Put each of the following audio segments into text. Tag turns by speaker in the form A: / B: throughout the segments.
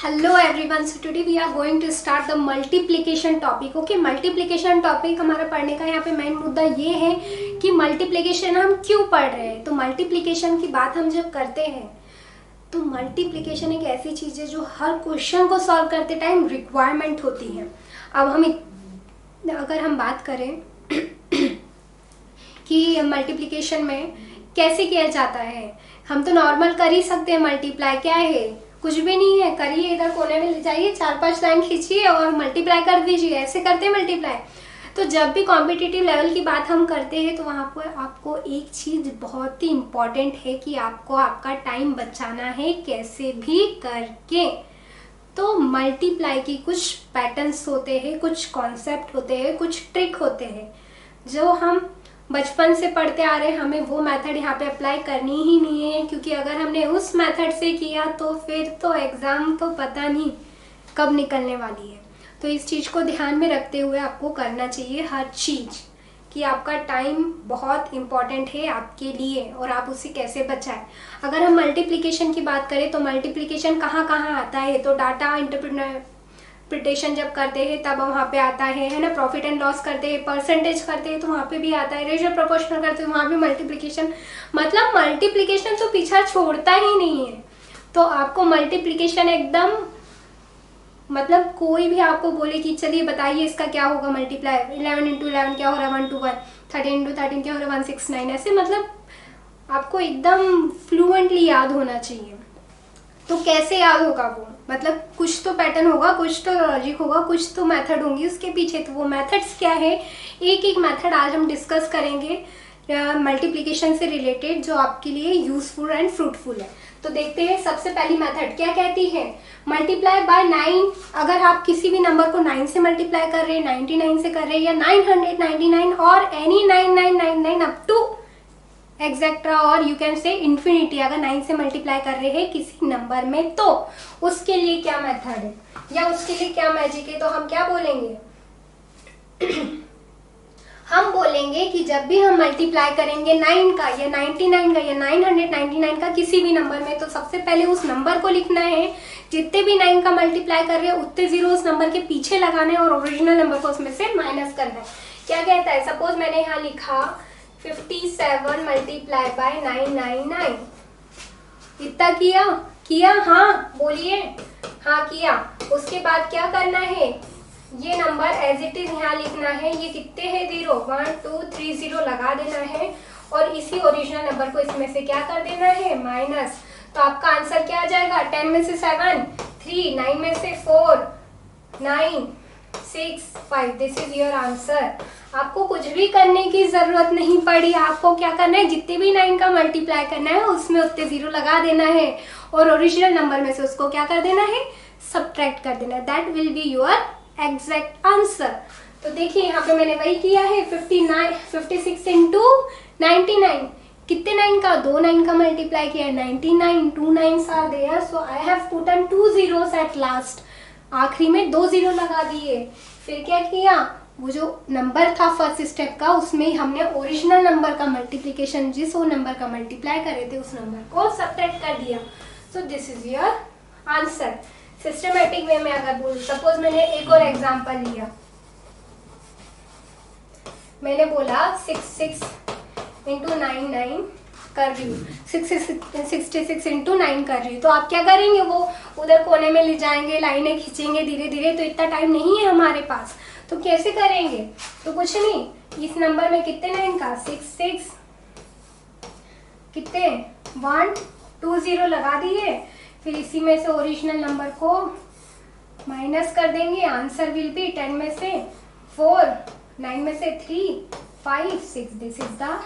A: Hello everyone, so today we are going to start the multiplication topic. Okay, multiplication topic हमारा पढ़ने का यहाँ पे मेन मुद्दा ये है कि मल्टीप्लिकेशन हम क्यों पढ़ रहे हैं। तो मल्टीप्लिकेशन की बात हम जब करते हैं तो मल्टीप्लिकेशन एक ऐसी चीज़ है जो हर क्वेश्चन को सॉल्व करते टाइम रिक्वायरमेंट होती है। अब अगर हम बात करें कि मल्टीप्लिकेशन में कैसे किया जाता है, हम तो नॉर्मल कर ही सकते हैं। मल्टीप्लाई क्या है, कुछ भी नहीं है, करिए, इधर कोने में ले जाइए, 4-5 लाइन खींचिए और मल्टीप्लाई कर दीजिए, ऐसे करते हैं मल्टीप्लाई। तो जब भी कॉम्पिटिटिव लेवल की बात हम करते हैं तो वहाँ पर आपको एक चीज़ बहुत ही इम्पॉर्टेंट है कि आपको आपका टाइम बचाना है कैसे भी करके। तो मल्टीप्लाई की कुछ पैटर्न्स होते हैं, कुछ कॉन्सेप्ट होते हैं, कुछ ट्रिक होते हैं जो हम बचपन से पढ़ते आ रहे हैं। हमें वो मेथड यहाँ पे अप्लाई करनी ही नहीं है, क्योंकि अगर हमने उस मेथड से किया तो फिर तो एग्ज़ाम तो पता नहीं कब निकलने वाली है। तो इस चीज़ को ध्यान में रखते हुए आपको करना चाहिए हर चीज़, कि आपका टाइम बहुत इम्पॉर्टेंट है आपके लिए और आप उसे कैसे बचाएं। अगर हम मल्टीप्लिकेशन की बात करें तो मल्टीप्लिकेशन कहाँ कहाँ आता है, तो डाटा इंटरप्रिटेशन जब करते हैं तब वहाँ पे आता है ना। प्रॉफिट एंड लॉस करते हैं, परसेंटेज करते हैं तो वहाँ पे भी आता है। रेशियो प्रोपोर्शनल करते हैं वहाँ भी मल्टीप्लिकेशन। मतलब मल्टीप्लिकेशन तो पीछा छोड़ता ही नहीं है। तो आपको मल्टीप्लिकेशन एकदम, मतलब कोई भी आपको बोले कि चलिए बताइए इसका क्या होगा मल्टीप्लाई, 11 × 11 क्या हो रहा है 121, 13 × 13 क्या हो रहा है 169, ऐसे मतलब आपको एकदम फ्लुएंटली याद होना चाहिए। तो कैसे याद होगा वो, मतलब कुछ तो पैटर्न होगा, कुछ तो लॉजिक होगा, कुछ तो मेथड होंगी उसके पीछे। तो वो मेथड्स क्या है, एक एक मेथड आज हम डिस्कस करेंगे मल्टीप्लिकेशन से रिलेटेड, जो आपके लिए यूजफुल एंड फ्रूटफुल है। तो देखते हैं सबसे पहली मेथड क्या कहती है, मल्टीप्लाई बाय 9। अगर आप किसी भी नंबर को 9 से मल्टीप्लाई कर रहे हैं, 99 से कर रहे हैं, या 999 और एनी 9999 अप टू एक्सेट्रा, और यू कैन से इन्फिनिटी, अगर 9 से मल्टीप्लाई कर रहे हैं किसी नंबर में, तो उसके लिए क्या मेथड है या उसके लिए क्या मैजिक है। तो हम क्या बोलेंगे हम बोलेंगे कि जब भी हम मल्टीप्लाई करेंगे 9 का या 99 का या 999 का किसी भी नंबर में, तो सबसे पहले उस नंबर को लिखना है। जितने भी 9 का मल्टीप्लाई कर रहे हैं उतने जीरो उस नंबर के पीछे लगाना है और ओरिजिनल नंबर को उसमें से माइनस करना है। क्या कहता है, सपोज मैंने यहाँ लिखा 57 मल्टीप्लाई बाय 999, इतना किया हाँ बोलिए, हाँ किया। उसके बाद क्या करना है, ये नंबर एज इट इज यहाँ लिखना है। ये कितने हैं, 0 1 2 3 0 लगा देना है और इसी ओरिजिनल नंबर को इसमें से क्या कर देना है, माइनस। तो आपका आंसर क्या आ जाएगा, 10 में से 7 3, 9 में से 4 9 6 5, दिस इज योर आंसर। आपको कुछ भी करने की जरूरत नहीं पड़ी। आपको क्या करना है, जितने भी 9 का मल्टीप्लाई करना है उसमें उतने जीरो लगा देना है और ओरिजिनल नंबर में से उसको क्या कर देना है, सबट्रैक्ट कर देना है। That will be your exact answer. तो देखिए यहाँ पे मैंने वही किया है, 56 इंटू 99, कितने 9 का, 2 9 का मल्टीप्लाई किया, 99, 2 9s are there, so I have put in 2 zeros at last. आखिरी में 2 जीरो लगा दिए। फिर क्या किया, वो जो नंबर था फर्स्ट स्टेप का, उसमें हमने ओरिजिनल नंबर का मल्टीप्लिकेशन, जिस वो नंबर का मल्टीप्लाई कर रहे थे उस नंबर को सबट्रैक्ट कर दिया। सो this is your answer. Systematic way में अगर बोलूं, सपोज मैंने एक और एग्जांपल लिया, मैंने बोला 66 इंटू 99 कर रही हूँ, 66 इंटू 9 कर रही हूँ। तो आप क्या करेंगे, वो उधर कोने में ले जाएंगे, लाइनें खींचेंगे धीरे धीरे। तो इतना टाइम नहीं है हमारे पास, तो कैसे करेंगे, तो कुछ नहीं, इस नंबर में कितने 9 का, 6 कितने 1 2 0 लगा दिए। फिर इसी में से ओरिजिनल नंबर को माइनस कर देंगे। आंसर विल बी 10 में से 4, 9 में से 3 5 6, दिस इज द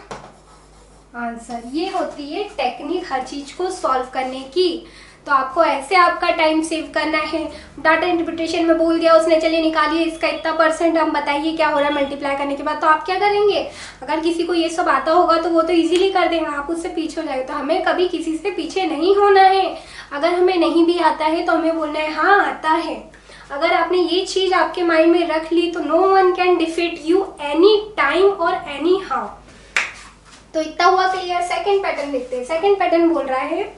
A: आंसर। ये होती है टेक्निक हर चीज को सॉल्व करने की। तो आपको ऐसे आपका टाइम सेव करना है। डाटा इंटरप्रिटेशन में बोल दिया उसने, चलिए निकालिए इसका इतना परसेंट, हम बताइए क्या हो रहा है मल्टीप्लाई करने के बाद। तो आप क्या करेंगे, अगर किसी को ये सब आता होगा तो वो तो इजीली कर देगा, आप उससे पीछे हो जाएगा। तो हमें कभी किसी से पीछे नहीं होना है। अगर हमें नहीं भी आता है तो हमें बोलना है हाँ आता है। अगर आपने ये चीज आपके माइंड में रख ली तो no one can defeat you any time और एनी हाउ। तो इतना हुआ क्लियर। सेकंड पैटर्न देखते हैं। सेकंड पैटर्न बोल रहा है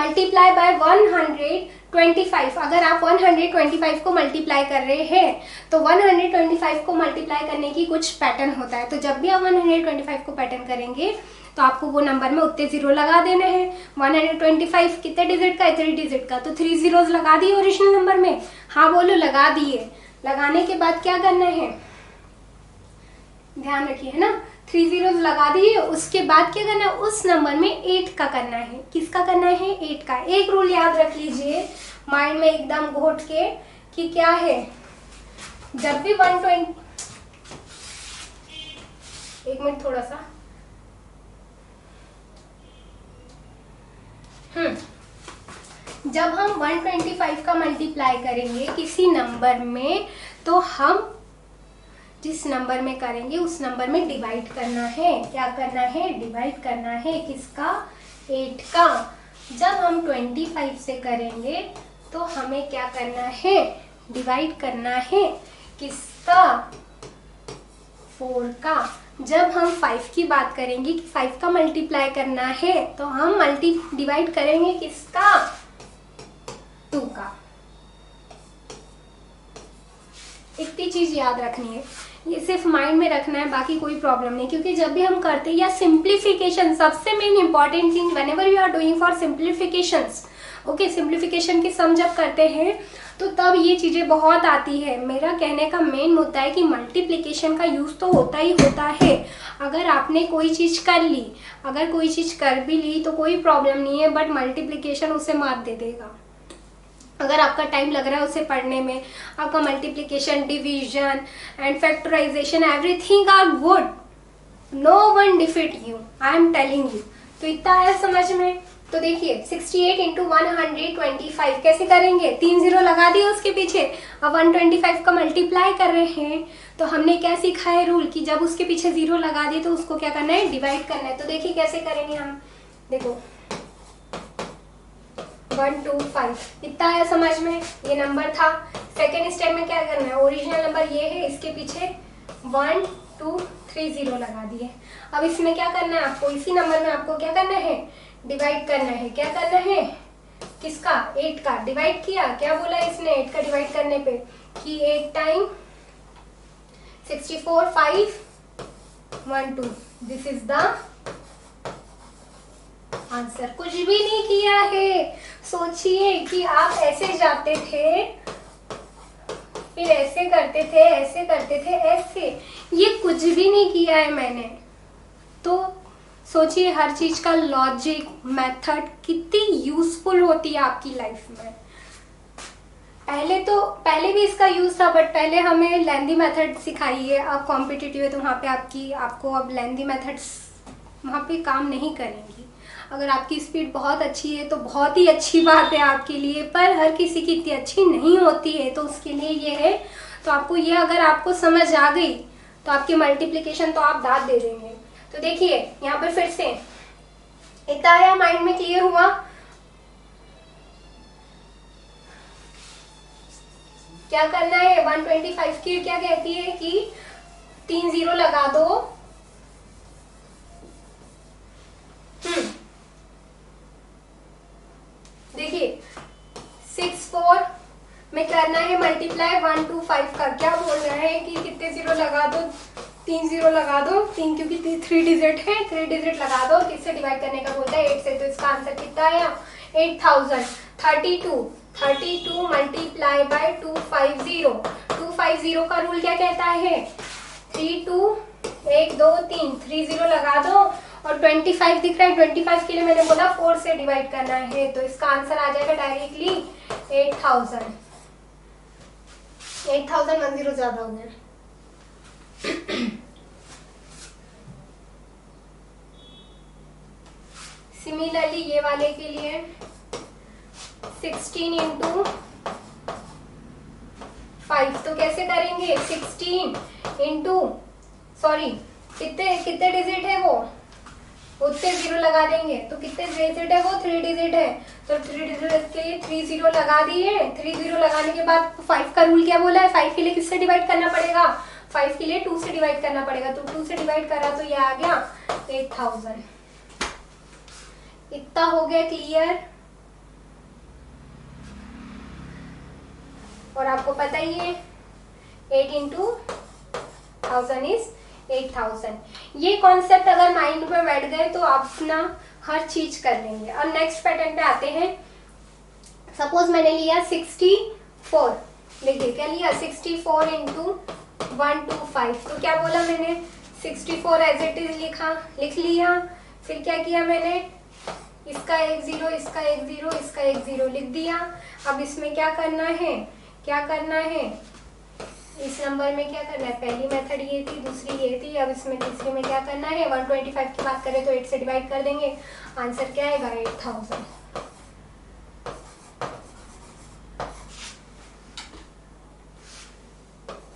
A: मल्टीप्लाई बाय 125। अगर आप 125 को मल्टीप्लाई कर रहे हैं तो 125 को मल्टीप्लाई करने की कुछ पैटर्न होता है। तो जब भी आप 125 को पैटर्न करेंगे तो आपको वो नंबर में उतने जीरो लगा देने हैं। 125 कितने डिजिट का है? 3 डिजिट का। तो 3 जीरोस लगा दिए ओरिजिनल नंबर में? हाँ बोलो, लगा दिए। लगाने के बाद क्या करना है, ध्यान रखिए, है ना, 3 जीरोस लगा दिए। उसके बाद क्या करना है, उस नंबर में 8 का करना है। किसका करना है? 8 का। एक रूल याद रख लीजिए माइंड में एकदम घोट के कि क्या है, जब भी 120, एक मिनट थोड़ा सा, जब हम 125 का मल्टीप्लाई करेंगे किसी नंबर में तो हम जिस नंबर में करेंगे उस नंबर में डिवाइड करना है। क्या करना है? डिवाइड करना है। किसका? 8 का। जब हम 25 से करेंगे तो हमें क्या करना है? डिवाइड करना है। किसका? 4 का। जब हम 5 की बात करेंगे कि 5 का मल्टीप्लाई करना है तो हम डिवाइड करेंगे किसका? 2 का। इतनी चीज याद रखनी है, ये सिर्फ माइंड में रखना है, बाकी कोई प्रॉब्लम नहीं। क्योंकि जब भी हम करते हैं या सिंप्लीफिकेशन, सबसे main important thing whenever you are doing for simplifications, okay, simplification की सम जब करते हैं तो तब ये चीजें बहुत आती है। मेरा कहने का मेन मुद्दा है कि मल्टीप्लिकेशन का यूज तो होता ही होता है। अगर आपने कोई चीज कर ली, अगर कोई चीज कर भी ली तो कोई प्रॉब्लम नहीं है, बट मल्टीप्लिकेशन उसे मात दे देगा। अगर आपका टाइम लग रहा है उसे पढ़ने में, आपका multiplication, division and factorisation everything are good, no one defeat you, I am telling you. तो इतना आया समझ में? तो देखिए 68 इंटू 125 कैसे करेंगे? 3 जीरो लगा दिए उसके पीछे। अब 125 का मल्टीप्लाई कर रहे हैं तो हमने क्या सीखा है रूल कि जब उसके पीछे जीरो लगा दिए तो उसको क्या करना है? डिवाइड करना है। तो देखिए कैसे करेंगे हम, देखो 125 इतना आया समझ में? ये नंबर था। सेकेंड स्टेप में क्या करना है? ओरिजिनल नंबर ये है, इसके पीछे 1 2 3 जीरो लगा दिए। अब इसमें क्या करना है आपको? इसी नंबर में आपको क्या करना है? डिवाइड करना है। क्या करना है? किसका? 8 का। डिवाइड किया, क्या बोला इसने 8 का डिवाइड करने पे कि 8 time 64 5 1 2, this is the answer. कुछ भी नहीं किया है। सोचिए कि आप ऐसे जाते थे, फिर ऐसे करते थे, ऐसे करते थे, ऐसे, ये कुछ भी नहीं किया है मैंने। तो सोचिए हर चीज का लॉजिक, मेथड कितनी यूजफुल होती है आपकी लाइफ में। पहले भी इसका यूज था, बट पहले हमें लेंथी मेथड सिखाई है। अब कॉम्पिटिटिव है तो वहाँ पे आपको अब लेंथी मेथड्स वहाँ पे काम नहीं करेंगी। अगर आपकी स्पीड बहुत अच्छी है तो बहुत ही अच्छी बात है आपके लिए, पर हर किसी की इतनी अच्छी नहीं होती है, तो उसके लिए ये है। तो आपको ये अगर आपको समझ आ गई तो आपकी मल्टीप्लिकेशन तो आप दाद दे देंगे। तो देखिए यहाँ पर फिर से इतना आया, माइंड में क्लियर हुआ? क्या करना है? 125 की क्या कहती है कि 3 जीरो लगा दो। देखिए 64 में करना है मल्टीप्लाई 125 का। क्या बोल रहा है कि कितने जीरो लगा दो? 3 जीरो लगा दो। 3 क्योंकि 3 डिजिट है, 3 डिजिट लगा दो। किससे डिवाइड करने का बोलता है? 8 से। तो इसका आंसर कितना आया? 8000। 32 मल्टीप्लाई बाय 250। 250 का रूल क्या कहता है? 3 2 1 2 3, 3 जीरो लगा दो। और 25 दिख रहा है, 25 के लिए मैंने बोला 4 से डिवाइड करना है। तो इसका आंसर आ जाएगा डायरेक्टली 8000। 8000 1 जीरो ज्यादा हो गया। सिमिलरली ये वाले के लिए 16 इंटू 5, तो कैसे करेंगे? 16 इंटू, सॉरी, कितने डिजिट है वो? उतने जीरो लगा देंगे। तो कितने डिजिट है वो? 3 डिजिट है। तो 3 डिजिट के लिए 3 जीरो लगा दिए। 3 जीरो लगाने के बाद 5 का रूल क्या बोला है? 5 के लिए किससे डिवाइड करना पड़ेगा? 5 के लिए 2 से डिवाइड करना पड़ेगा। तो 2 से डिवाइड करा तो ये आ गया 8000। इतना हो गया क्लियर? और आपको पता ही है 8 इंटू 1000 इज 8000। ये कॉन्सेप्ट अगर माइंड में बैठ गए तो आप अपना हर चीज कर लेंगे। और नेक्स्ट पैटर्न पे आते हैं। सपोज मैंने लिया 64, लिखिए क्या लिया 64 इंटू 125। तो क्या बोला मैंने 64 एज इट इज लिख लिया। फिर क्या किया मैंने, इसका एक जीरो, इसका एक जीरो, इसका एक जीरो लिख दिया। अब इसमें क्या करना है, क्या करना है, इस नंबर में क्या करना है, पहली मेथड ये थी, दूसरी ये थी, अब इसमें तीसरी में क्या करना है, 125 की बात करें तो 8 से डिवाइड कर देंगे, आंसर क्या आएगा 8000।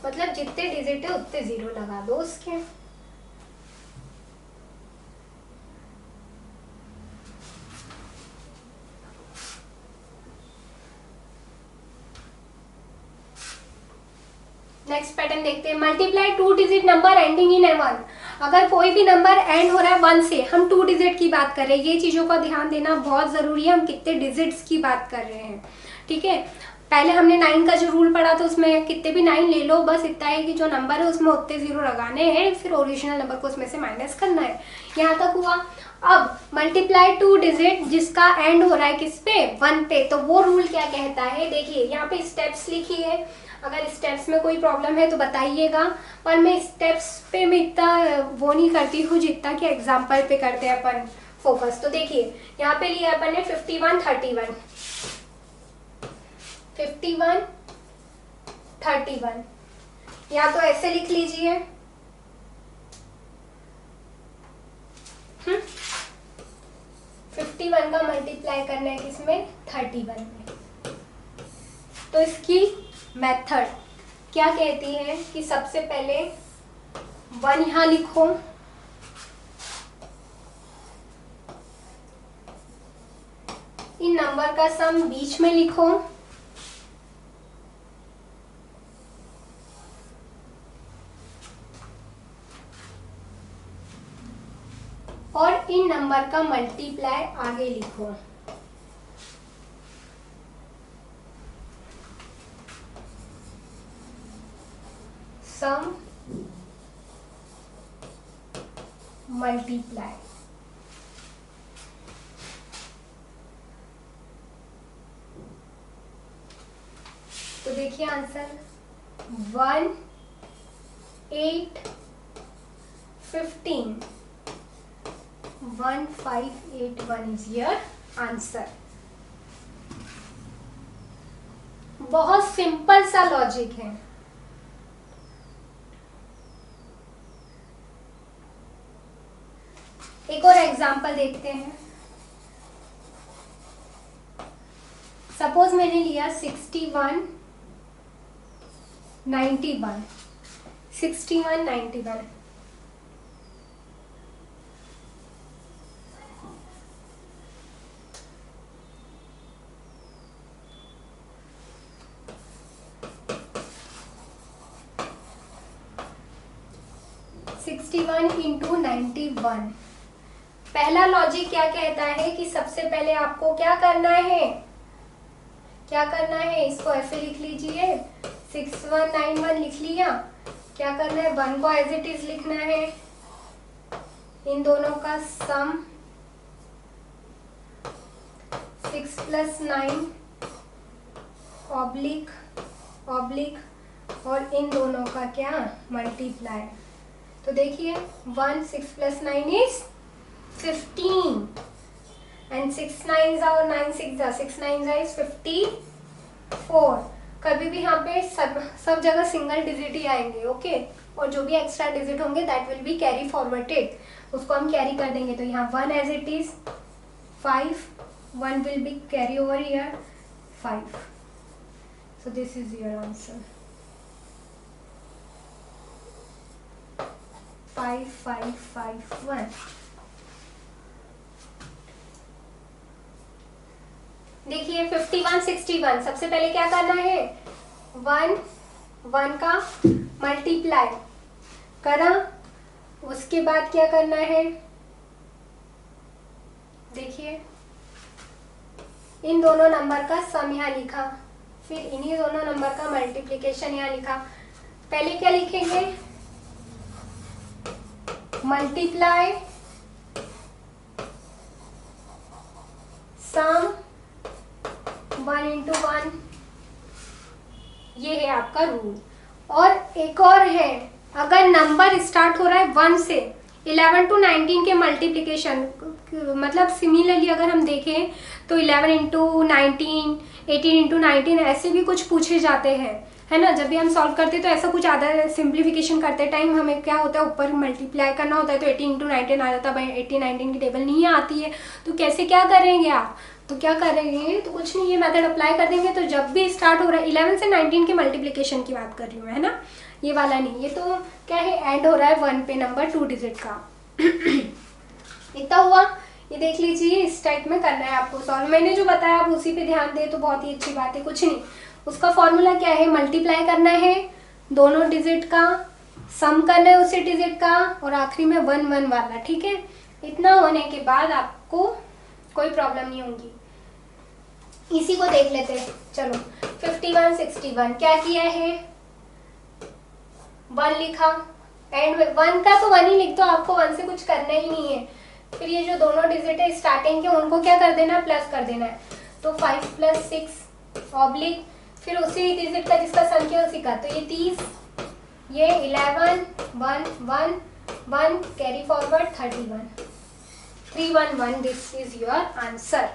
A: मतलब जितने डिजिट है उतने जीरो लगा दो उसके। नेक्स्ट पैटर्न देखते हैं। Multiply 2 digit number ending in A1। अगर कोई भी नंबर एंड हो रहा है 1 से, हम 2 डिजिट की बात कर रहे हैं, ये चीजों का ध्यान देना बहुत जरूरी है। हम कितने डिजिट्स की बात कर रहे हैं, ठीक है। पहले हमने 9 का जो रूल पढ़ा था उसमें कितने भी 9 ले लो, बस इतना है कि जो नंबर है उसमें उतने जीरो लगाने हैं, फिर ओरिजिनल नंबर को उसमें से माइनस करना है। यहाँ तक हुआ। अब मल्टीप्लाई 2 डिजिट जिसका एंड हो रहा है किस पे, 1 पे, तो वो रूल क्या कहता है, देखिए यहाँ पे स्टेप्स लिखी है। अगर स्टेप्स में कोई प्रॉब्लम है तो बताइएगा, पर मैं स्टेप्स पे मैं इतना वो नहीं करती हूँ जितना कि एग्जाम्पल पे करते हैं अपन फोकस। तो देखिए यहाँ पे लिया अपन ने 51 31, 51 31, या तो ऐसे लिख लीजिए 51 का मल्टीप्लाई करना है किसमें, 31 में। तो इसकी मेथड क्या कहती है कि सबसे पहले 1 यहां लिखो, इन नंबर का सम बीच में लिखो, और इन नंबर का मल्टीप्लाई आगे लिखो। सम मल्टीप्लाई। तो देखिए आंसर 1 8 15 1581 इज योर आंसर। बहुत सिंपल सा लॉजिक है। एक और एग्जांपल देखते हैं। सपोज मैंने लिया 61 91, 61 91। इंटू 91। पहला लॉजिक क्या कहता है कि सबसे पहले आपको क्या करना है, क्या करना है, इसको ऐसे लिख लीजिए 6191 लिख लिया। क्या करना है, 1 को एज इट इज लिखना है, इन दोनों का सम 6 + 9 ऑब्लिक ऑब्लिक और इन दोनों का क्या, मल्टीप्लाई। तो देखिए 1 6 + 9 इज 15 एंड 6 9 और 9 6 6 9 इज 54। कभी भी यहाँ पे सब जगह सिंगल डिजिट ही आएंगे, ओके। और जो भी एक्स्ट्रा डिजिट होंगे that will be carry forwarded, उसको हम कैरी कर देंगे। तो यहाँ 1 as it is 5, 1 will be carry over here 5। So this is your answer 5551। देखिए 51 61, सबसे पहले क्या करना है, 1 का मल्टीप्लाई करा, उसके बाद क्या करना है, देखिए इन दोनों नंबर का सम यहाँ लिखा फिर इन्हीं दोनों नंबर का मल्टीप्लिकेशन यहाँ लिखा। पहले क्या लिखेंगे, मल्टीप्लाई सम 1 into 1, ये है आपका रूल। और एक और है, अगर नंबर स्टार्ट हो रहा है 1 से 11 to 19 के मल्टीप्लिकेशन, मतलब सिमिलरली अगर हम देखें तो 11 into 19, 18 into 19 ऐसे भी कुछ पूछे जाते हैं, है ना। जब भी हम सॉल्व करते हैं तो ऐसा कुछ आधा सिंप्लीफिकेशन करते टाइम हमें क्या होता है, ऊपर मल्टीप्लाई करना होता है तो 18 into 19 आ जाता है। 18 19 की टेबल नहीं आती है तो कैसे क्या करेंगे आप, तो क्या करेंगे, तो कुछ नहीं, ये मेथड अप्लाई कर देंगे। तो जब भी स्टार्ट हो रहा है 11 से 19 के मल्टीप्लिकेशन की बात कर रही हूँ, है ना, ये वाला नहीं, ये तो क्या है, एंड हो रहा है 1 पे नंबर 2 डिजिट का। इतना हुआ, ये देख लीजिए, इस टाइप में करना है आपको सॉल्व। मैंने जो बताया आप उसी पे ध्यान दें तो बहुत ही अच्छी बात है। कुछ नहीं, उसका फॉर्मूला क्या है, मल्टीप्लाई करना है दोनों डिजिट का, सम करना है उसी डिजिट का, और आखिरी में 1 1 वाला, ठीक है। इतना होने के बाद आपको कोई प्रॉब्लम नहीं होगी। इसी को देख लेते हैं, चलो 51 61 क्या किया है, 1 लिखा, एंड 1 का तो 1 ही लिख दो, आपको 1 से कुछ करना ही नहीं है। फिर ये जो दोनों डिजिट है स्टार्टिंग के, उनको क्या कर देना है, प्लस कर देना है। तो 5 + 6 ऑब्लिक, फिर उसी डिजिट का जिसका सम किया उसी का, तो ये 30, ये 11 1 1 1 carry forward 31 311, this is your answer.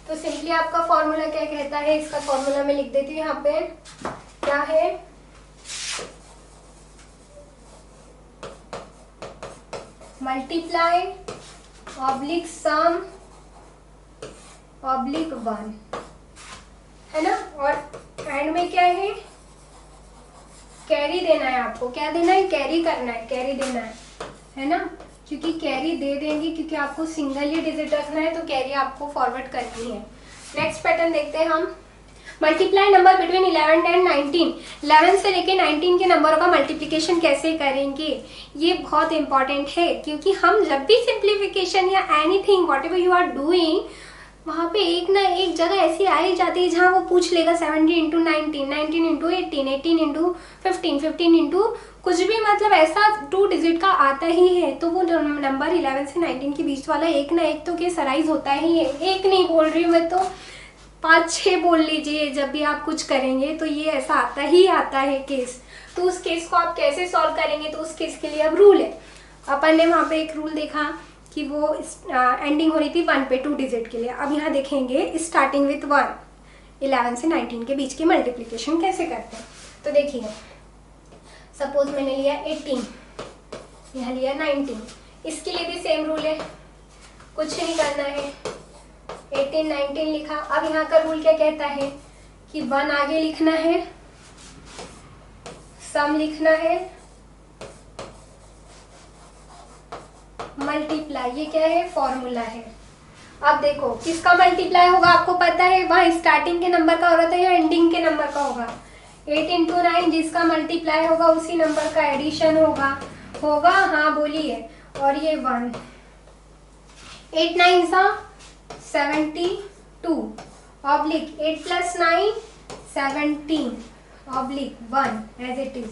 A: तो सिंपली आपका फॉर्मूला क्या कहता है, इसका फॉर्मूला मैं लिख देती हूँ यहाँ पे, क्या है, मल्टीप्लाई ऑब्लिक सम ऑब्लिक 1, है ना। और एंड में क्या है, कैरी देना है आपको, क्या देना है, कैरी करना है, कैरी देना है ना, क्योंकि कैरी दे देंगे, क्योंकि आपको सिंगल ही डिजिट रखना है तो कैरी आपको फॉरवर्ड करनी है। नेक्स्ट पैटर्न देखते हैं हम, मल्टीप्लाई नंबर बिटवीन 11 एंड 19, 11 से लेके 19 के नंबरों का मल्टीप्लिकेशन कैसे करेंगे, ये बहुत इंपॉर्टेंट है। क्योंकि हम जब भी सिंप्लीफिकेशन या anything whatever you are doing, वहाँ पे एक ना एक जगह ऐसी आई जाती है जहाँ वो पूछ लेगा 70 into 19, 19 into 18, 18 into 15, 15 into कुछ भी, मतलब ऐसा 2 डिजिट का आता ही है। तो वो नंबर 11 से 19 के बीच वाला एक ना एक तो केस अराइज होता ही है। एक नहीं बोल रही हूँ मैं, तो 5-6 बोल लीजिए, जब भी आप कुछ करेंगे तो ये ऐसा आता ही आता है केस। तो उस केस को आप कैसे सॉल्व करेंगे, तो उस केस के लिए अब रूल है। अपन ने वहाँ पे एक रूल देखा कि वो एंडिंग हो रही थी 1 पे 2 डिजिट के लिए। अब यहाँ देखेंगे स्टार्टिंग विथ 1, 11 से 19 के बीच की मल्टीप्लिकेशन कैसे करते हैं। तो देखिए, सपोज मैंने लिया 18, यहाँ लिया 19, इसके लिए भी सेम रूल है, कुछ नहीं करना है, 18 19 लिखा। अब यहाँ का रूल क्या कहता है कि 1 आगे लिखना है, सम लिखना है, मल्टीप्लाई, ये क्या है, फॉर्मूला है। अब देखो किसका मल्टीप्लाई होगा, आपको पता है, वहाँ स्टार्टिंग के नंबर का हो रहा था या एंडिंग के नंबर का होगा। 8 into 9 जिसका मल्टीप्लाई होगा उसी नंबर का एडिशन होगा, हाँ बोलिए। और ये 1, 8 9 72 oblique 8 + 9 17 oblique 1 as it is.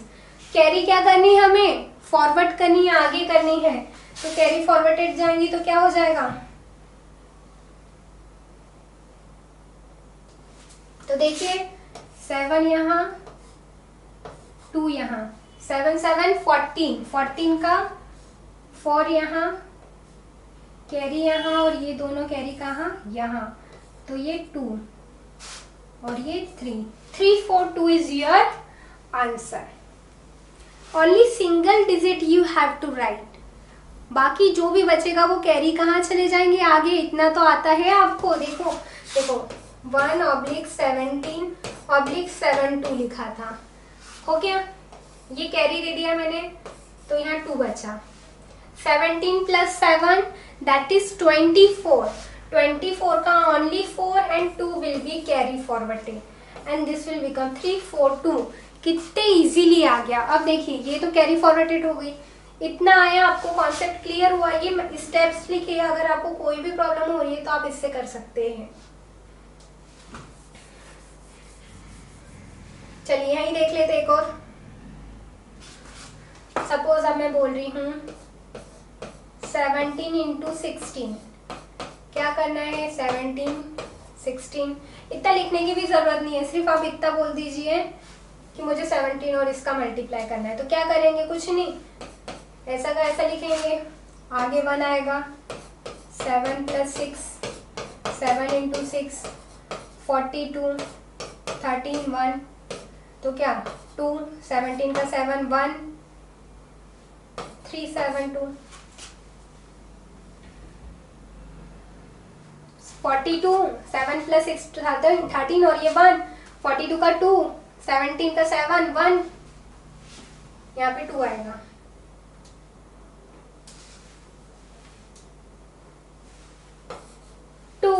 A: Carry क्या करनी है, हमें फॉरवर्ड करनी है, आगे करनी है। तो कैरी फॉरवर्डेड जाएंगी तो क्या हो जाएगा, तो देखिए 7 यहाँ 2 यहाँ, 7 7 14, 14 का 4 यहाँ, कैरी यहाँ, और ये दोनों कैरी कहाँ, यहाँ। तो ये 2 और ये 3, 3 4 2 is your answer. Only single digit you have to write, बाकी जो भी बचेगा वो कैरी कहाँ चले जाएंगे, आगे। इतना तो आता है आपको। देखो 1/17/2 लिखा था, हो गया, ये कैरी दे दिया मैंने, तो यहाँ 2 बचा। 17 + 7 दैट इज 24, 24 का only 4 and 2 will be carry forwarded and this will become 3 4 2। कितने इजीली आ गया। अब देखिए ये तो कैरी फॉरवर्डेड हो गई, इतना आया, आपको कॉन्सेप्ट क्लियर हुआ। ये स्टेप्स लिखिए, अगर आपको कोई भी प्रॉब्लम हो रही है तो आप इससे कर सकते हैं। चलिए यहीं देख लेते एक और। सपोज अब मैं बोल रही हूँ 17 इंटू 16, क्या करना है 17 16, इतना लिखने की भी जरूरत नहीं है, सिर्फ आप इतना बोल दीजिए कि मुझे 17 और इसका मल्टीप्लाई करना है। तो क्या करेंगे, कुछ नहीं, ऐसा का ऐसा लिखेंगे, आगे 1 आएगा, 7 + 6, 7 इंटू 6 42, 13 1, तो क्या 2, 17 का 7 1, 3 7 2, 42, 7 + 6 13 और ये 1, 42 का 2, 17 का 7 1, यहाँ पे 2 आएगा। टू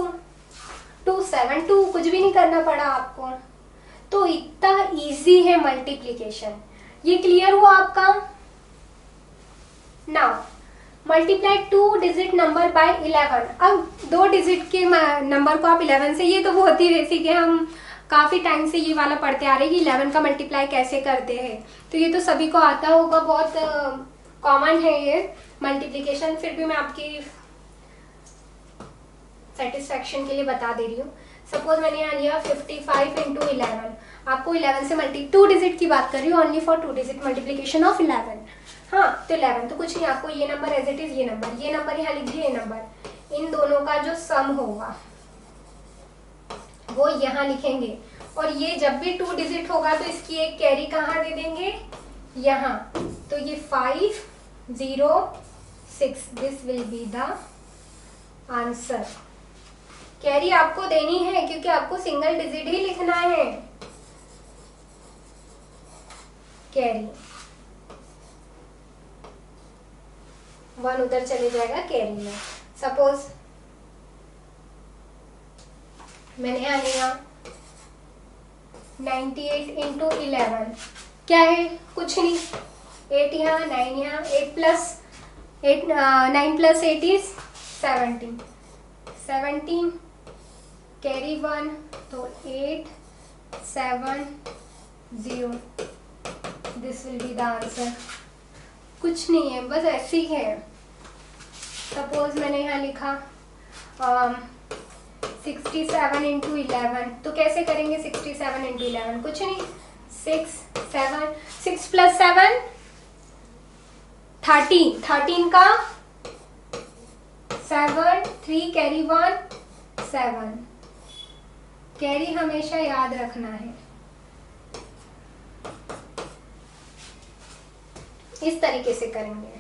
A: 2 7 2, कुछ भी नहीं करना पड़ा आपको। तो इतना इजी है मल्टीप्लिकेशन। ये क्लियर हुआ आपका? Now multiply 2 digit number by 11। अब 2 डिजिट के नंबर को आप 11 से, ये तो बहुत ही बेसिक है, हम काफी टाइम से ये वाला पढ़ते आ रहे हैं कि 11 का मल्टीप्लाई कैसे करते हैं, तो ये तो सभी को आता होगा, बहुत कॉमन है ये मल्टीप्लिकेशन। फिर भी मैं आपकी सेटिस्फेक्शन के लिए बता दे रही हूँ। सपोज मैंने यहाँ लिया 55 इंटू 11, आपको 11 से 2 डिजिट की बात कर रही हूँ, only for 2 digit multiplication of 11। हाँ तो 11 तो कुछ नहीं, आपको ये नंबर एज इट इज, ये नंबर यहाँ लिख दिए, ये नंबर, इन दोनों का जो सम होगा वो यहाँ लिखेंगे। और ये जब भी 2 डिजिट होगा तो इसकी एक कैरी कहाँ दे देंगे, यहाँ। तो ये 5 0 6, this will be the answer. Carry आपको देनी है क्योंकि आपको सिंगल डिजिट ही लिखना है। कैरी 1 उधर चले जाएगा कैरी में। सपोज मैंने यहाँ लिया 98 इंटू 11, क्या है, कुछ नहीं, 8 यहाँ 9 यहाँ, 8 प्लस 8 9 + 8 इज 17, 17 कैरी 1, तो 8 7 0, this will be the answer. कुछ नहीं है, बस ऐसे ही है। सपोज मैंने यहाँ लिखा 67 इंटू 11, तो कैसे करेंगे 67 इंटू 11, कुछ नहीं, 6 7 6 + 7 13, 13 का 7 3 कैरी 1 7, कैरी हमेशा याद रखना है। इस तरीके से करेंगे,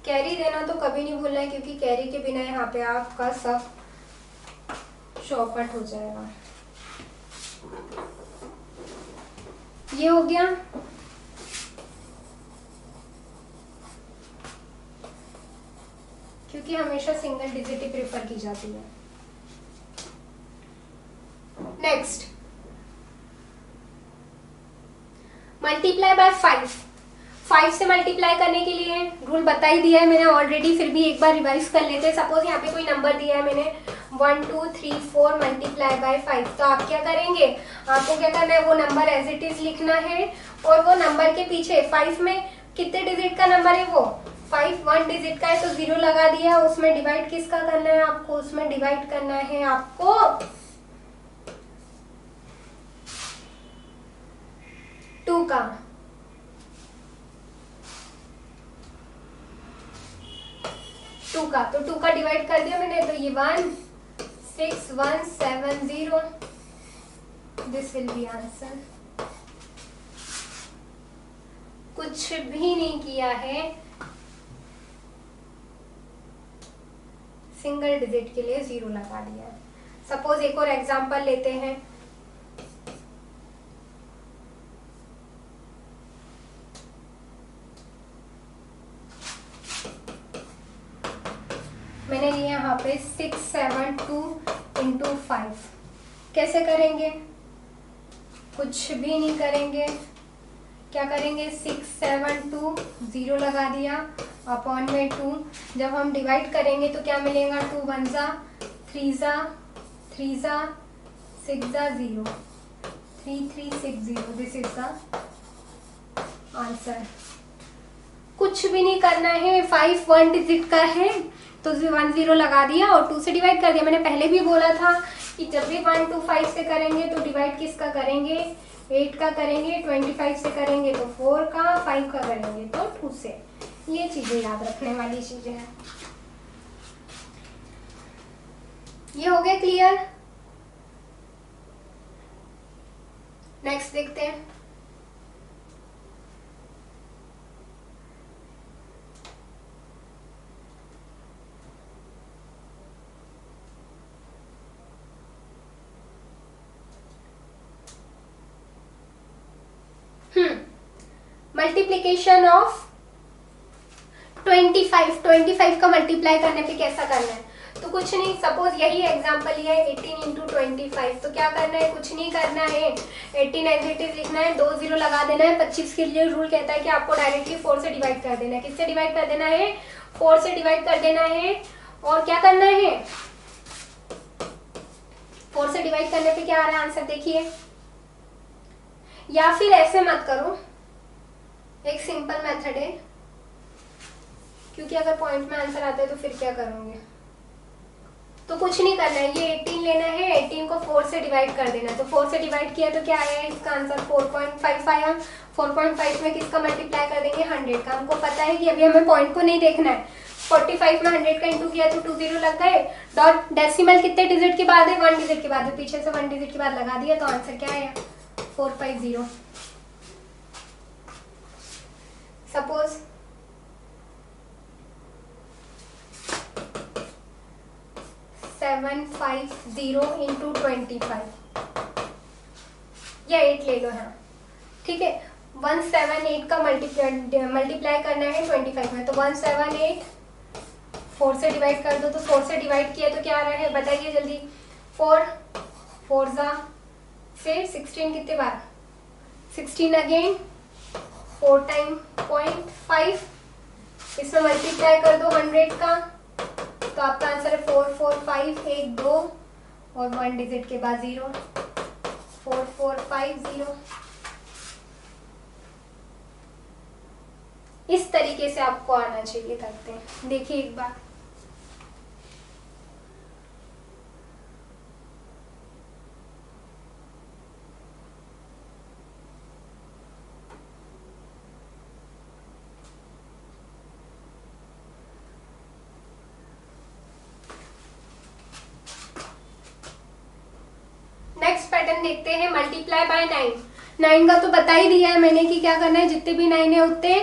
A: कैरी देना तो कभी नहीं भूलना है, क्योंकि कैरी के बिना यहाँ पे आपका सब चौपट हो जाएगा। ये हो गया। क्योंकि हमेशा सिंगल डिजिट ही प्रेफर की जाती है। नेक्स्ट, मल्टीप्लाई बाय 5 से मल्टीप्लाई करने के लिए रूल बता ही दिया है मैंने ऑलरेडी, फिर भी एक बार रिवाइज कर लेते हैं। सपोज यहाँ पे कोई नंबर दिया है मैंने 1 2 3 4 मल्टीप्लाई बाय 5, तो आप क्या करेंगे, आपको क्या करना है, वो नंबर एज इट इज लिखना है, और वो नंबर के पीछे 5 में कितने डिजिट का नंबर है, वो 5 1 डिजिट का है, तो 0 लगा दिया। उसमें डिवाइड किसका करना है आपको, उसमें डिवाइड करना है आपको 2 का। तो 2 का डिवाइड कर दिया मैंने, तो ये 1 6 1 7 0, दिस विल बी आंसर। कुछ भी नहीं किया है, सिंगल डिजिट के लिए 0 लगा दिया। सपोज एक और एग्जांपल लेते हैं। मैंने लिया यहाँ पे 6 7 2 इंटू 5, कैसे करेंगे, कुछ भी नहीं करेंगे, क्या करेंगे 6 7 2 0 लगा दिया अपॉन में 2। जब हम डिवाइड करेंगे तो क्या मिलेगा 2 1 जा 3 जा 3 जा 6 जा 0 3360। This is the answer. कुछ भी नहीं करना है, 5 1 डिजिट का है तो 1 0 लगा दिया और 2 से डिवाइड कर दिया। मैंने पहले भी बोला था कि जब भी 1 2 5 से करेंगे तो डिवाइड किसका करेंगे 8 का करेंगे, 25 से करेंगे तो 4 का, 5 का करेंगे तो 2 से। ये चीजें याद रखने वाली चीजें हैं। ये हो गया क्लियर। नेक्स्ट देखते हैं। मल्टीप्लीकेशन ऑफ 25 का मल्टीप्लाई करने पे कैसा करना है? तो कुछ नहीं, सपोज यही एग्जांपल लिया है 18 इंटू 25, तो क्या करना है, कुछ नहीं करना है, 18 एज इट इज लिखना है, 2 0 लगा देना है। 25 के लिए रूल कहता है कि आपको डायरेक्टली 4 से डिवाइड कर देना है। किससे डिवाइड कर देना है? 4 से डिवाइड कर देना है। और क्या करना है, 4 से डिवाइड करने पे क्या आ रहा है आंसर देखिए। या फिर ऐसे मत करो, एक सिंपल मेथड है, क्योंकि अगर पॉइंट में आंसर आता है तो फिर क्या करोगे। तो कुछ नहीं करना है, ये 18 लेना है, 18 को 4 से डिवाइड कर देना है। तो 4 से डिवाइड किया तो क्या आया इसका आंसर 4.5 आया। 4.5 में किसका मल्टीप्लाई कर देंगे 100 का। हमको पता है कि अभी हमें पॉइंट को नहीं देखना है। 45 में 100 का इंटू किया तो 2 0 लग गए। डॉट डेसिमल कितने डिजिट के बाद है, 1 डिजिट के बाद है, पीछे से 1 डिजिट के बाद लगा दिया तो आंसर क्या आया 450। सपोज 750 इंटू 25 या 8 ले लो। हाँ ठीक है, 178 का मल्टीप्लाई करना है 25 में, तो 178 4 से डिवाइड कर दो। तो 4 से डिवाइड किया तो क्या आ रहा है बताइए जल्दी। 4 4 जा, फिर 16 कितने बार, 16 अगेन, 4 टाइम 0.5, इसमें मल्टीप्लाई कर दो 100 का तो आपका आंसर है 445, 1 2 और 1 डिजिट के बाद 0, 4450। इस तरीके से आपको आना चाहिए करते हैं। देखिए एक बार, नेक्स्ट पैटर्न देखते हैं मल्टीप्लाई बाय 9। 9 का तो बता ही दिया है मैंने कि क्या करना है, जितने भी 9 है उतने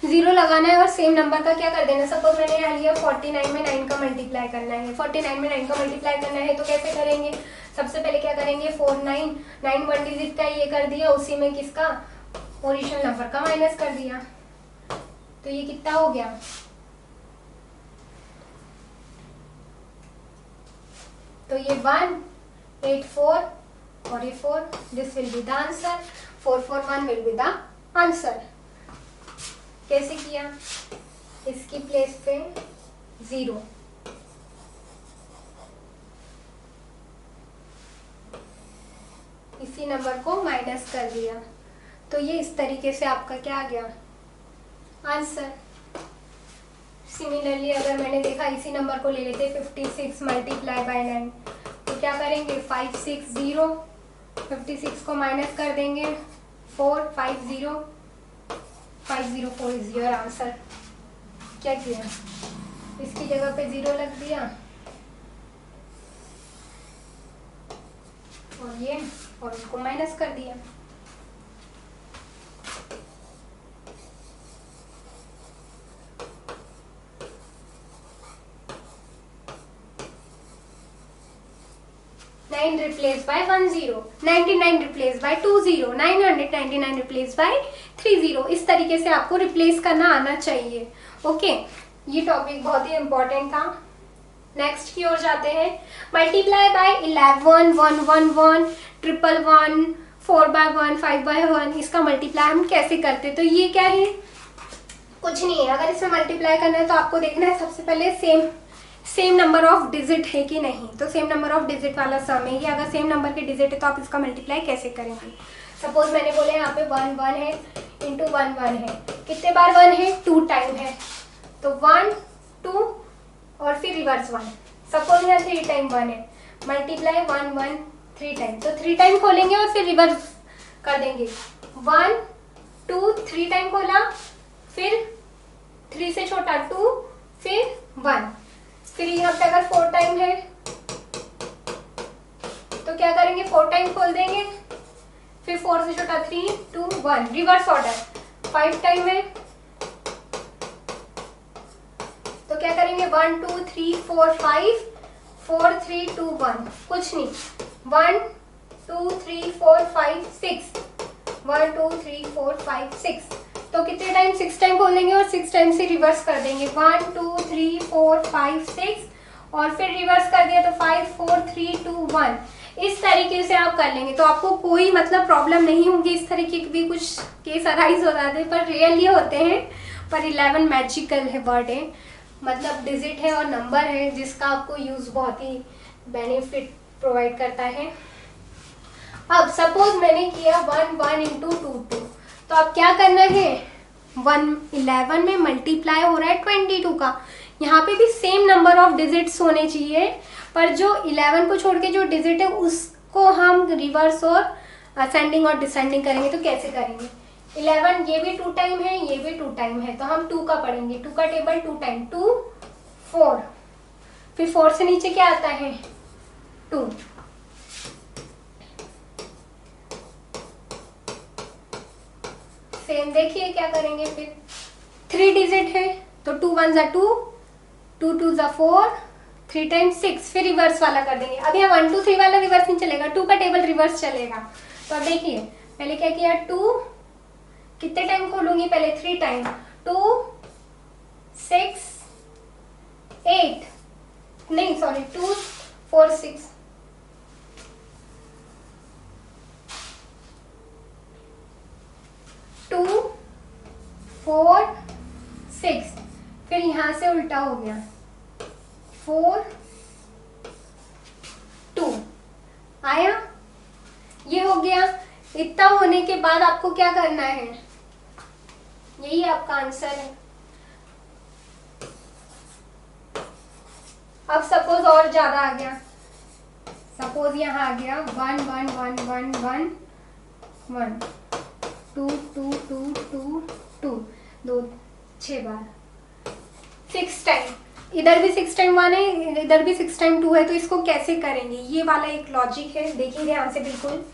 A: 0 लगाना है और सेम नंबर का क्या कर देना। सपोज मैंने यहाँ लिया 49 में 9 का मल्टीप्लाई करना है, 49 में 9 का मल्टीप्लाई करना है तो कैसे करेंगे। सबसे पहले क्या करेंगे 49 9 1 डिजिट का ये कर दिया, उसी में किसका ओरिजिनल नंबर का माइनस कर दिया, तो ये कितना हो गया, तो ये 184 और ये 4, this will be the answer. 441 will be the answer. कैसे किया, इसकी प्लेस पे 0, इसी नंबर को माइनस कर दिया, तो ये इस तरीके से आपका क्या आ गया आंसर। सिमिलरली अगर मैंने देखा इसी नंबर को ले लेते 56 मल्टीप्लाई बाय 9, तो क्या करेंगे 560, 56 को माइनस कर देंगे 4 50 504 इज योर आंसर। क्या किया, इसकी जगह पे 0 लग दिया और ये और उसको माइनस कर दिया। Replace by 10, 99 replace by 20, 999 replace by 30। इस तरीके से आपको रिप्लेस करना आना चाहिए। ओके, ये टॉपिक बहुत ही इंपॉर्टेंट था। नेक्स्ट की ओर जाते हैं। मल्टीप्लाई बाय 11 111 111 4/1, 5/1 इसका मल्टीप्लाई हम कैसे करते हैं। तो ये क्या है, कुछ नहीं है। अगर इसमें मल्टीप्लाई करना है तो आपको देखना है सबसे पहले सेम नंबर ऑफ डिजिट है कि नहीं। तो सेम नंबर ऑफ डिजिट वाला सम है ये। अगर सेम नंबर के डिजिट है तो आप इसका मल्टीप्लाई कैसे करेंगे। सपोज मैंने बोले यहाँ पे 1 1 है इंटू 1 1 है, कितने बार 1 है, 2 टाइम है। तो 1 2 और फिर रिवर्स 1। सपोज यहाँ 3 टाइम 1 है, मल्टीप्लाई 1 1 3 टाइम। तो 3 टाइम खोलेंगे और फिर रिवर्स कर देंगे। 1 2 3 टाइम खोला, फिर 3 से छोटा 2, फिर 1। फिर यहाँ पे अगर 4 टाइम है तो क्या करेंगे, 4 टाइम खोल देंगे, फिर 4 से छोटा 3 2 1, रिवर्स ऑर्डर। 5 टाइम है तो क्या करेंगे, 1 2 3 4 5 4 3 2 1, कुछ नहीं, 1 2 3 4 5 6 1 2 3 4 5 6। तो कितने टाइम, 6 टाइम खोलेंगे और 6 टाइम से रिवर्स कर देंगे। 1 2 3 4 5 6 और फिर रिवर्स कर दिया तो 5 4 3 2 1। इस तरीके से आप कर लेंगे तो आपको कोई मतलब प्रॉब्लम नहीं होगी। इस तरीके के भी कुछ केस अराइज हो जाते हैं पर रियली होते हैं। पर 11 मैजिकल है वर्ड है, मतलब डिजिट है और नंबर है जिसका आपको यूज बहुत ही बेनिफिट प्रोवाइड करता है। अब सपोज मैंने किया 1 1 इंटू 2 2, तो अब क्या करना है, 11 में मल्टीप्लाई हो रहा है 22 का। यहाँ पे भी सेम नंबर ऑफ डिजिट्स होने चाहिए, पर जो 11 को छोड़ के जो डिजिट है उसको हम रिवर्स और असेंडिंग और डिसेंडिंग करेंगे। तो कैसे करेंगे, 11 ये भी 2 टाइम है, ये भी 2 टाइम है, तो हम 2 का पढ़ेंगे। 2 का टेबल 2 टाइम 2 4, फिर 4 से नीचे क्या आता है 2। सेम देखिए क्या करेंगे, फिर 3 डिजिट है तो 2 1 2 2 2 4 3 टाइम्स 6, फिर रिवर्स वाला कर देंगे। अब यहाँ 1 2 3 वाला रिवर्स नहीं चलेगा, 2 का टेबल रिवर्स चलेगा। तो अब देखिए पहले क्या किया, 2 कितने टाइम खोलूंगी, पहले 3 टाइम 2 6 8 नहीं सॉरी 2 4 6 2 4 6, फिर यहां से उल्टा हो गया 4 2 आया, ये हो गया। इतना होने के बाद आपको क्या करना है, यही आपका आंसर है। अब सपोज और ज्यादा आ गया, सपोज यहाँ आ गया 1 1 1 1 1 1 2 2 2 2 2 2 6 बार 6 टाइम, इधर भी 6 टाइम 1 है, इधर भी 6 टाइम 2 है। तो इसको कैसे करेंगे, ये वाला एक लॉजिक है, देखिए ध्यान से बिल्कुल।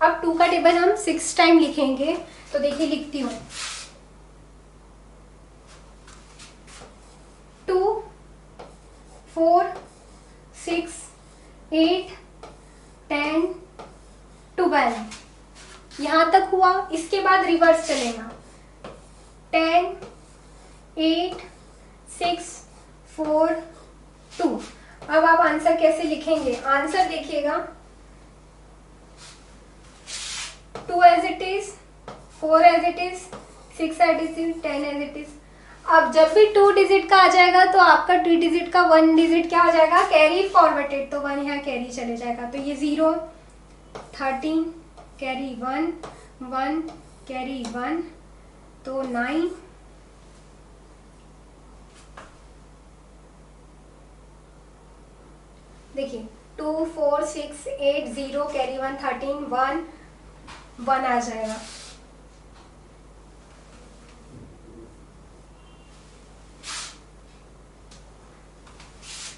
A: अब 2 का टेबल हम 6 टाइम लिखेंगे, तो देखिए लिखती हूँ 2 4 6 8 10 12, यहां तक हुआ। इसके बाद रिवर्स चलेगा 10 8 6 4 2। अब आप आंसर कैसे लिखेंगे, आंसर देखिएगा 2 as it is, 4 as it is, 6 as it is, 10 as it is. अब जब भी 2 डिजिट का आ जाएगा तो आपका 2 डिजिट का 1 डिजिट क्या हो जाएगा, कैरी फॉरवर्डेड, तो 1 यहाँ कैरी चले जाएगा। तो ये 0 13 कैरी 1 1 कैरी 1, तो 9 देखिए 2 4 6 8 0 कैरी 1 13 1 1 आ जाएगा।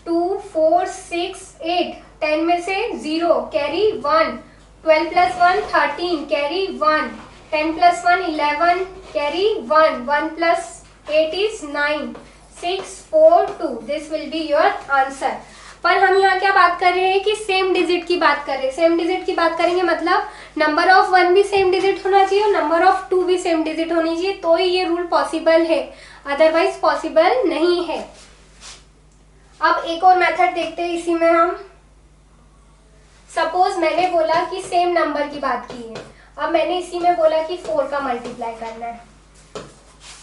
A: टू 4 6 8 10 में से 0 carry 1, 12 plus 1 13 carry 1, 10 plus 1 11 carry 1, 1 plus 8 is 9, 6 4 2, this will be your answer. पर हम यहाँ क्या बात कर रहे हैं कि सेम डिजिट की बात कर रहे हैं। सेम डिजिट की बात करेंगे मतलब नंबर ऑफ 1 भी सेम डिजिट होना चाहिए और नंबर ऑफ 2 भी सेम डिजिट होनी चाहिए, तो ही ये रूल पॉसिबल है, अदरवाइज पॉसिबल नहीं है। अब एक और मेथड देखते हैं इसी में हम। सपोज मैंने बोला कि सेम नंबर की बात की है, अब मैंने इसी में बोला कि 4 का मल्टीप्लाई करना है,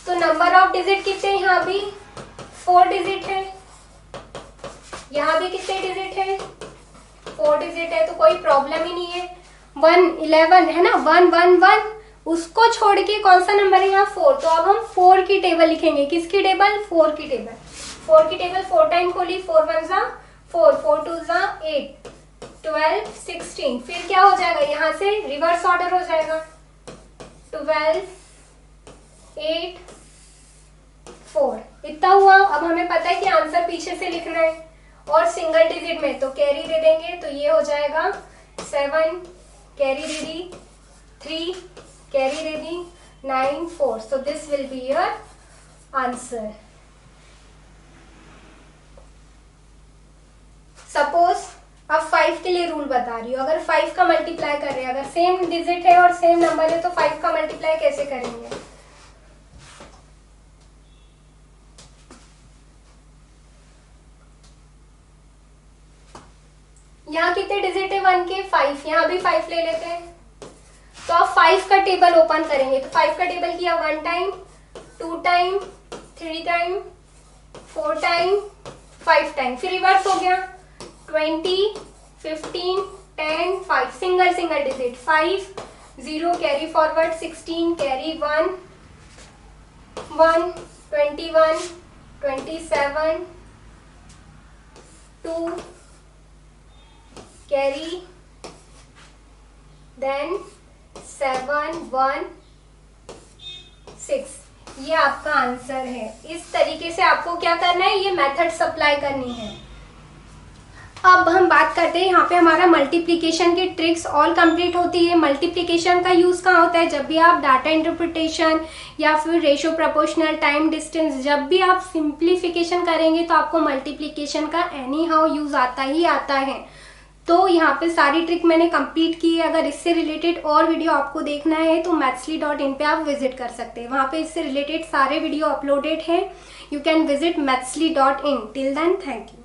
A: तो नंबर ऑफ डिजिट कितने, यहाँ भी 4 डिजिट है, यहाँ भी कितने डिजिट है, 4 डिजिट है, तो कोई प्रॉब्लम ही नहीं है। 1 11 है ना, 1 1 1, उसको छोड़ के कौन सा नंबर है यहाँ 4, तो अब हम 4 की टेबल लिखेंगे। किसकी टेबल, 4 की टेबल। 4 की टेबल 4 टाइम खोली, 4 1 जा 4, 4 2 जा 8, 12 16, फिर क्या हो जाएगा, यहाँ से रिवर्स ऑर्डर हो जाएगा, 12 8 4, इतना हुआ। अब हमें पता है कि आंसर पीछे से लिखना है और सिंगल डिजिट में, तो कैरी दे देंगे, तो ये हो जाएगा 7, carry they the 3, carry they the 9 4, so this will be your answer. Suppose अब 5 के लिए रूल बता रही हूँ, अगर 5 का मल्टीप्लाई कर रहे हैं, अगर सेम डिजिट है और सेम नंबर है, तो 5 का मल्टीप्लाई कैसे करेंगे। यहाँ कितने डिजिट है 1 के, 5, यहाँ भी 5 ले लेते हैं, तो अब 5 का टेबल ओपन करेंगे, तो 5 का टेबल किया 1 time, 2 time, 3 time, 4 time, 5 time, फिर रिवर्स हो गया 20 15 10 5, single single digit 5 0, carry forward 16, carry 1 1 21 27 2, carry then 7 1 6, ये आपका आंसर है। इस तरीके से आपको क्या करना है, ये मेथड सप्लाई करनी है। अब हम बात करते हैं, यहाँ पे हमारा मल्टीप्लिकेशन की ट्रिक्स ऑल कंप्लीट होती है। मल्टीप्लिकेशन का यूज़ कहाँ होता है, जब भी आप डाटा इंटरप्रिटेशन या फिर रेशो प्रोपोर्शनल टाइम डिस्टेंस, जब भी आप सिंप्लीफिकेशन करेंगे तो आपको मल्टीप्लिकेशन का एनी हाउ यूज़ आता ही आता है। तो यहाँ पे सारी ट्रिक मैंने कंप्लीट की है। अगर इससे रिलेटेड और वीडियो आपको देखना है तो mathsly.in पे आप विजिट कर सकते हैं, वहाँ पे इससे रिलेटेड सारे वीडियो अपलोडेड हैं। You can visit mathsly.in। Till then thank you.